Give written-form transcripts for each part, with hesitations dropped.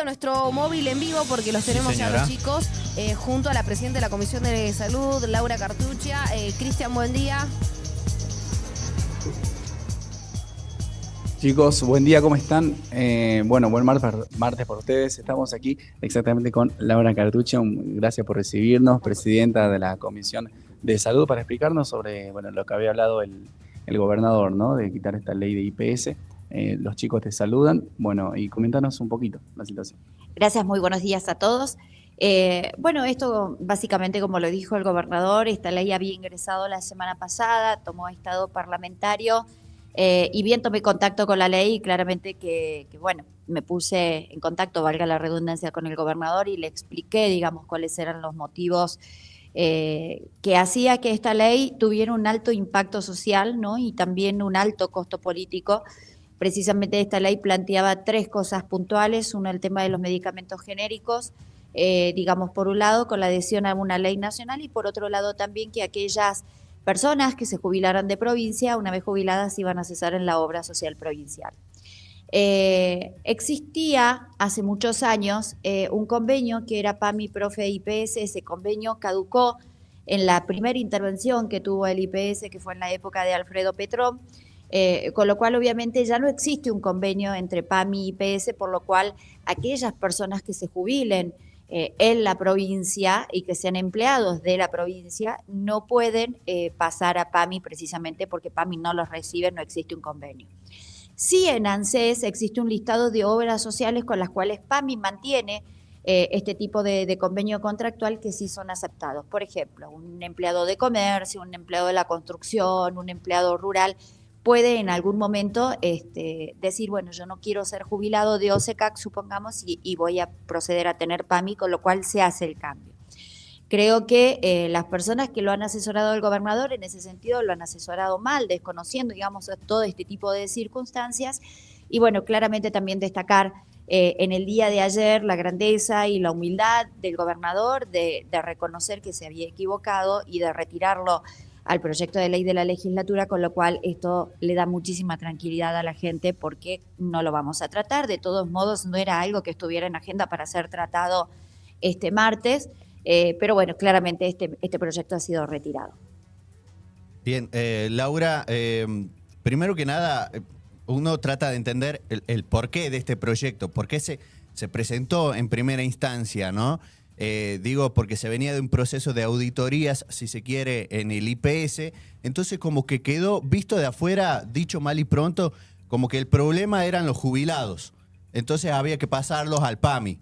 Nuestro móvil en vivo porque los Sí, tenemos ya señora. los chicos junto a la presidenta de la Comisión de Salud, Laura Cartuccia. Cristian, buen día. Chicos, buen día, ¿cómo están? Bueno, buen martes para ustedes. Estamos aquí exactamente con Laura Cartuccia. Gracias por recibirnos, presidenta de la Comisión de Salud, para explicarnos sobre lo que había hablado el gobernador, ¿no? De quitar esta ley de IPS. Los chicos te saludan, y coméntanos un poquito la situación. Gracias, muy buenos días a todos. Bueno, esto básicamente, como lo dijo el gobernador, esta ley había ingresado la semana pasada, tomó estado parlamentario y bien tomé contacto con la ley y claramente me puse en contacto, valga la redundancia, con el gobernador y le expliqué, digamos, cuáles eran los motivos que hacía que esta ley tuviera un alto impacto social, ¿no? Y también un alto costo político. Precisamente esta ley planteaba tres cosas puntuales. Uno, el tema de los medicamentos genéricos, digamos, por un lado, con la adhesión a una ley nacional y por otro lado también que aquellas personas que se jubilaran de provincia, una vez jubiladas, iban a cesar en la obra social provincial. Existía hace muchos años un convenio que era PAMI, Profe, IPS. Ese convenio caducó en la primera intervención que tuvo el IPS, que fue en la época de Alfredo Petrón. Con lo cual obviamente ya no existe un convenio entre PAMI y IPS, por lo cual aquellas personas que se jubilen en la provincia y que sean empleados de la provincia no pueden pasar a PAMI precisamente porque PAMI no los recibe, no existe un convenio. Sí, en ANSES existe un listado de obras sociales con las cuales PAMI mantiene este tipo de convenio contractual que sí son aceptados. Por ejemplo, un empleado de comercio, un empleado de la construcción, un empleado rural puede en algún momento decir, bueno, yo no quiero ser jubilado de OSECAC, supongamos, y voy a proceder a tener PAMI, con lo cual se hace el cambio. Creo que las personas que lo han asesorado el gobernador en ese sentido lo han asesorado mal, desconociendo, digamos, todo este tipo de circunstancias. Y bueno, claramente también destacar en el día de ayer la grandeza y la humildad del gobernador de reconocer que se había equivocado y de retirarlo al proyecto de ley de la legislatura, con lo cual esto le da muchísima tranquilidad a la gente porque no lo vamos a tratar. De todos modos, no era algo que estuviera en agenda para ser tratado este martes, pero bueno, claramente este proyecto ha sido retirado. Bien, Laura, primero que nada, uno trata de entender el porqué de este proyecto, por qué se presentó en primera instancia, ¿no? Digo, porque se venía de un proceso de auditorías, si se quiere, en el IPS, entonces como que quedó visto de afuera, dicho mal y pronto, como que el problema eran los jubilados, entonces había que pasarlos al PAMI.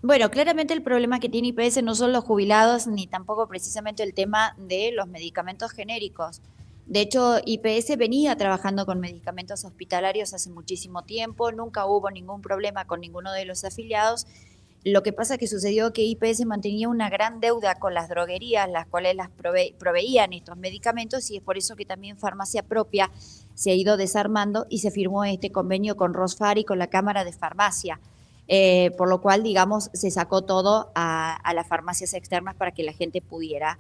Bueno, claramente el problema que tiene IPS no son los jubilados ni tampoco precisamente el tema de los medicamentos genéricos. De hecho, IPS venía trabajando con medicamentos hospitalarios hace muchísimo tiempo, nunca hubo ningún problema con ninguno de los afiliados. Lo que pasa es que sucedió que IPS mantenía una gran deuda con las droguerías, las cuales proveían estos medicamentos, y es por eso que también Farmacia Propia se ha ido desarmando y se firmó este convenio con Rosfar y con la Cámara de Farmacia. Por lo cual, digamos, se sacó todo a las farmacias externas para que la gente pudiera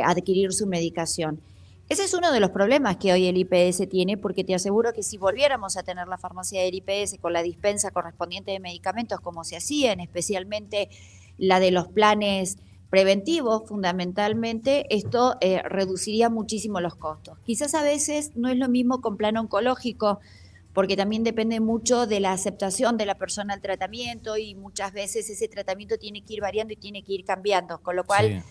adquirir su medicación. Ese es uno de los problemas que hoy el IPS tiene, porque te aseguro que si volviéramos a tener la farmacia del IPS con la dispensa correspondiente de medicamentos como se hacían, especialmente la de los planes preventivos, fundamentalmente, esto reduciría muchísimo los costos. Quizás a veces no es lo mismo con plan oncológico, porque también depende mucho de la aceptación de la persona al tratamiento y muchas veces ese tratamiento tiene que ir variando y tiene que ir cambiando, con lo cual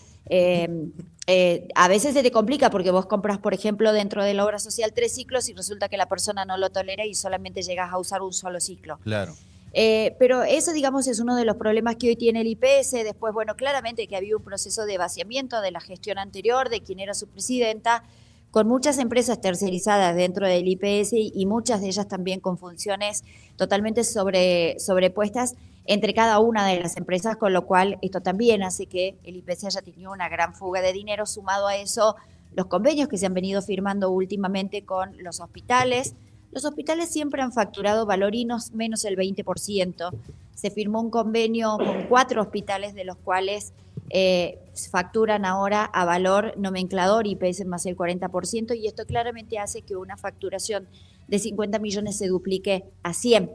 a veces se te complica porque vos compras, por ejemplo, dentro de la obra social 3 ciclos y resulta que la persona no lo tolera y solamente llegas a usar un solo ciclo. Claro. Pero eso, digamos, es uno de los problemas que hoy tiene el IPS. Después, bueno, claramente que había un proceso de vaciamiento de la gestión anterior, de quien era su presidenta, con muchas empresas tercerizadas dentro del IPS y muchas de ellas también con funciones totalmente sobrepuestas entre cada una de las empresas, con lo cual esto también hace que el IPS haya tenido una gran fuga de dinero. Sumado a eso, los convenios que se han venido firmando últimamente con los hospitales. Los hospitales siempre han facturado valorinos menos el 20%. Se firmó un convenio con 4 hospitales, de los cuales facturan ahora a valor nomenclador IPS más el 40%, y esto claramente hace que una facturación de 50 millones se duplique a 100.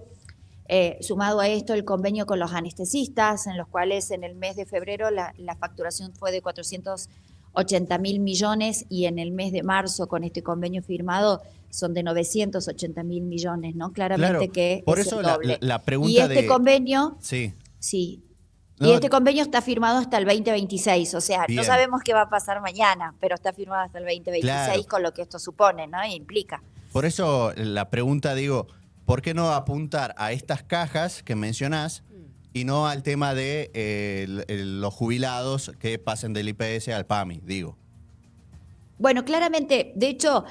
Sumado a esto, el convenio con los anestesistas, en los cuales en el mes de febrero la facturación fue de 480.000 millones y en el mes de marzo, con este convenio firmado, son de 980.000 millones, ¿no? Claramente Claro, que por es eso el doble. la pregunta Y este de... convenio, Sí. sí, No, y este convenio está firmado hasta el 2026, o sea, no bien, sabemos qué va a pasar mañana, pero está firmado hasta el 2026 claro. con lo que esto supone, ¿no? E implica. Por eso la pregunta, digo, ¿por qué no apuntar a estas cajas que mencionás y no al tema de los jubilados que pasen del IPS al PAMI, digo? Bueno, claramente, de hecho,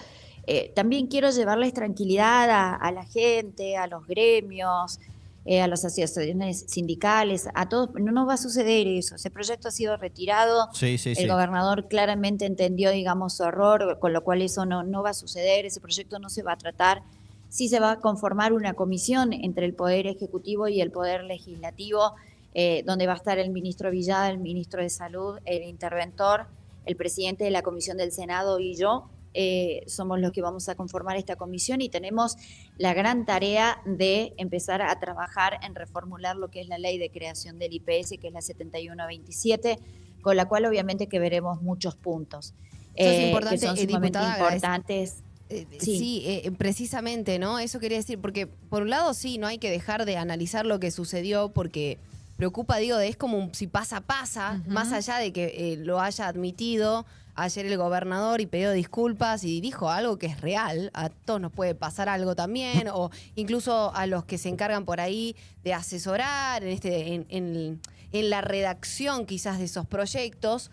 también quiero llevarles tranquilidad a la gente, a los gremios, a las asociaciones sindicales, a todos. No nos va a suceder eso. Ese proyecto ha sido retirado. Sí, sí, El sí. gobernador claramente entendió, digamos, su error, con lo cual eso no va a suceder. Ese proyecto no se va a tratar. Sí se va a conformar una comisión entre el Poder Ejecutivo y el Poder Legislativo, donde va a estar el ministro Villada, el ministro de Salud, el interventor, el presidente de la Comisión del Senado y yo. Somos los que vamos a conformar esta comisión y tenemos la gran tarea de empezar a trabajar en reformular lo que es la ley de creación del IPS, que es la 7127, con la cual obviamente que veremos muchos puntos. Eso es importante, que son sumamente diputada, importantes. Sí, precisamente, ¿no? Eso quería decir, porque por un lado sí, no hay que dejar de analizar lo que sucedió, porque preocupa, digo, es como un si pasa, más allá de que lo haya admitido ayer el gobernador y pidió disculpas y dijo algo que es real, a todos nos puede pasar algo también, o incluso a los que se encargan por ahí de asesorar en la redacción quizás de esos proyectos,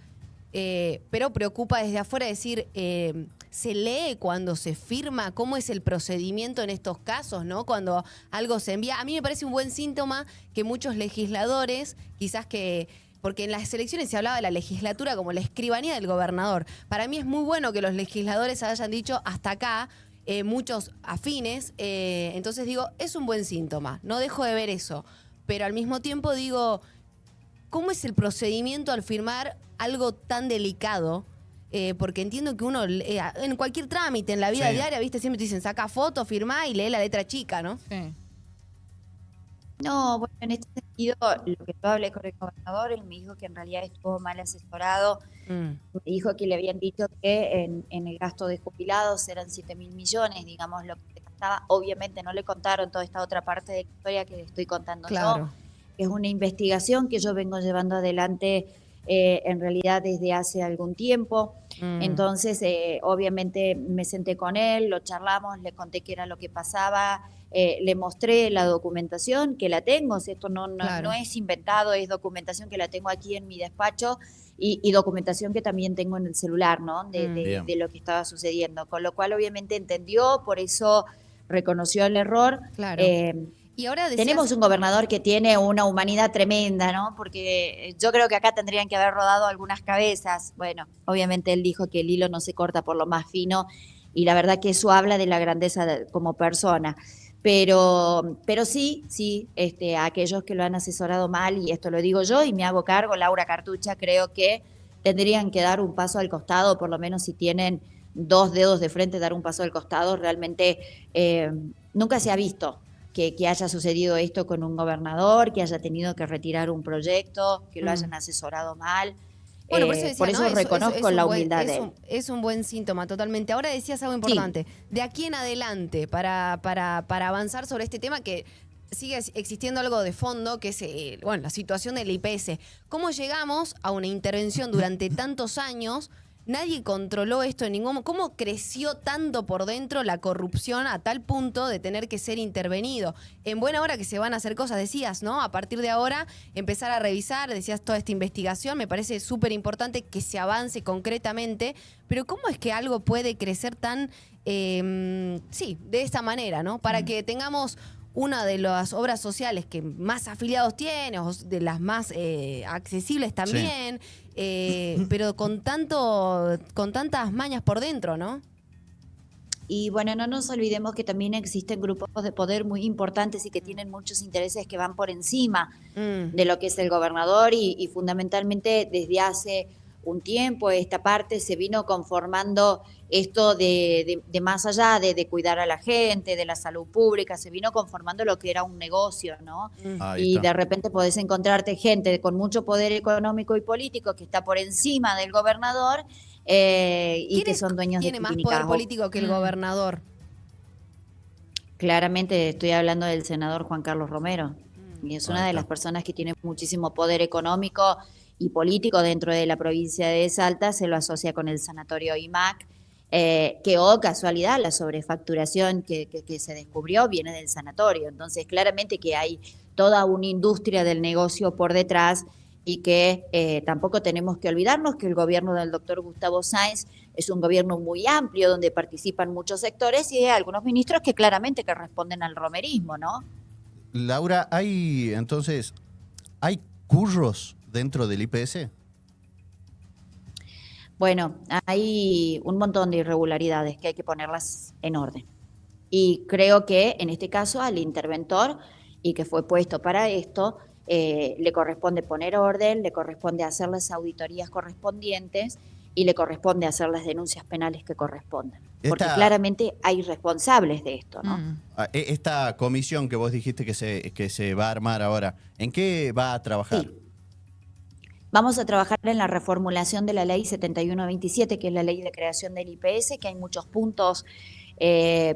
pero preocupa desde afuera decir, se lee cuando se firma, cómo es el procedimiento en estos casos, ¿no? Cuando algo se envía. A mí me parece un buen síntoma que muchos legisladores, quizás porque en las elecciones se hablaba de la legislatura como la escribanía del gobernador. Para mí es muy bueno que los legisladores hayan dicho hasta acá, muchos afines, entonces digo, es un buen síntoma, no dejo de ver eso, pero al mismo tiempo digo, ¿cómo es el procedimiento al firmar algo tan delicado? Porque entiendo que uno, en cualquier trámite, en la vida diaria, ¿viste? Siempre te dicen, saca foto, firmá y lee la letra chica, ¿no? Sí. No, bueno, en este sentido, lo que yo hablé con el gobernador, él me dijo que en realidad estuvo mal asesorado. Me dijo que le habían dicho que en el gasto de jubilados eran 7.000 millones, digamos, lo que gastaba. Obviamente no le contaron toda esta otra parte de la historia que le estoy contando Claro. yo. Es una investigación que yo vengo llevando adelante en realidad desde hace algún tiempo. Entonces, obviamente me senté con él, lo charlamos, le conté qué era lo que pasaba, le mostré la documentación, que la tengo, esto no es inventado, es documentación que la tengo aquí en mi despacho y documentación que también tengo en el celular, ¿no? De lo que estaba sucediendo, con lo cual obviamente entendió, por eso reconoció el error. Claro. Y ahora decías, tenemos un gobernador que tiene una humanidad tremenda, ¿no? Porque yo creo que acá tendrían que haber rodado algunas cabezas. Bueno, obviamente él dijo que el hilo no se corta por lo más fino y la verdad que eso habla de la grandeza como persona. Pero sí, a aquellos que lo han asesorado mal, y esto lo digo yo y me hago cargo, Laura Cartucha, creo que tendrían que dar un paso al costado, por lo menos si tienen 2 dedos de frente, dar un paso al costado. Realmente nunca se ha visto que haya sucedido esto con un gobernador, que haya tenido que retirar un proyecto, que lo hayan asesorado mal. Bueno, por eso, decía, por eso ¿no? reconozco la humildad de él. Es un buen síntoma, totalmente. Ahora decías algo importante. De aquí en adelante, para avanzar sobre este tema que sigue existiendo algo de fondo, que es la situación del IPS. ¿Cómo llegamos a una intervención durante tantos años? Nadie controló esto en ningún momento. ¿Cómo creció tanto por dentro la corrupción a tal punto de tener que ser intervenido? En buena hora que se van a hacer cosas, decías, ¿no? A partir de ahora, empezar a revisar, decías, toda esta investigación. Me parece súper importante que se avance concretamente. Pero ¿cómo es que algo puede crecer tan, de esta manera, ¿no? Para que tengamos una de las obras sociales que más afiliados tiene, o de las más accesibles también, pero con tantas mañas por dentro, ¿no? Y bueno, no nos olvidemos que también existen grupos de poder muy importantes y que tienen muchos intereses que van por encima de lo que es el gobernador y fundamentalmente desde hace un tiempo esta parte se vino conformando esto de más allá de cuidar a la gente, de la salud pública, se vino conformando lo que era un negocio, ¿no? Ahí Y está. de repente podés encontrarte gente con mucho poder económico y político que está por encima del gobernador y que son dueños de ¿Tiene más poder Quintinicao. político que el gobernador? Claramente estoy hablando del senador Juan Carlos Romero, y es una Ahí de está. las personas que tiene muchísimo poder económico y político dentro de la provincia de Salta, se lo asocia con el sanatorio IMAC, que casualidad, la sobrefacturación que se descubrió viene del sanatorio, entonces claramente que hay toda una industria del negocio por detrás y que tampoco tenemos que olvidarnos que el gobierno del doctor Gustavo Sáenz es un gobierno muy amplio donde participan muchos sectores y hay algunos ministros que claramente que responden al romerismo, ¿no? Laura, ¿hay curros dentro del IPS? Bueno, hay un montón de irregularidades que hay que ponerlas en orden. Y creo que en este caso al interventor y que fue puesto para esto, le corresponde poner orden, le corresponde hacer las auditorías correspondientes y le corresponde hacer las denuncias penales que correspondan. Porque claramente hay responsables de esto, ¿no? Esta comisión que vos dijiste que se va a armar ahora, ¿en qué va a trabajar? Sí. Vamos a trabajar en la reformulación de la ley 7127, que es la ley de creación del IPS, que hay muchos puntos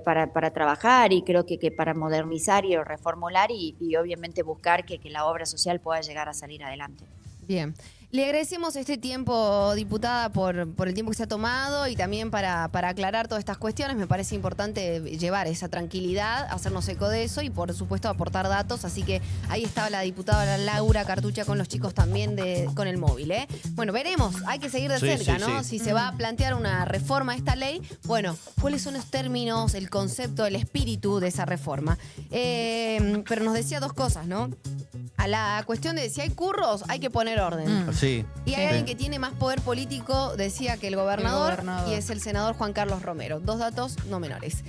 para trabajar y creo que para modernizar y reformular y obviamente buscar que la obra social pueda llegar a salir adelante. Bien. Le agradecemos este tiempo, diputada, por el tiempo que se ha tomado y también para aclarar todas estas cuestiones. Me parece importante llevar esa tranquilidad, hacernos eco de eso y, por supuesto, aportar datos. Así que ahí estaba la diputada Laura Cartucha con los chicos también con el móvil, ¿eh? Bueno, veremos. Hay que seguir de cerca, ¿no? Si se va a plantear una reforma a esta ley, bueno, ¿cuáles son los términos, el concepto, el espíritu de esa reforma? Pero nos decía dos cosas, ¿no? A la cuestión de si hay curros, hay que poner orden. Sí. Y hay alguien que tiene más poder político, decía, que el gobernador, y es el senador Juan Carlos Romero. Dos datos no menores.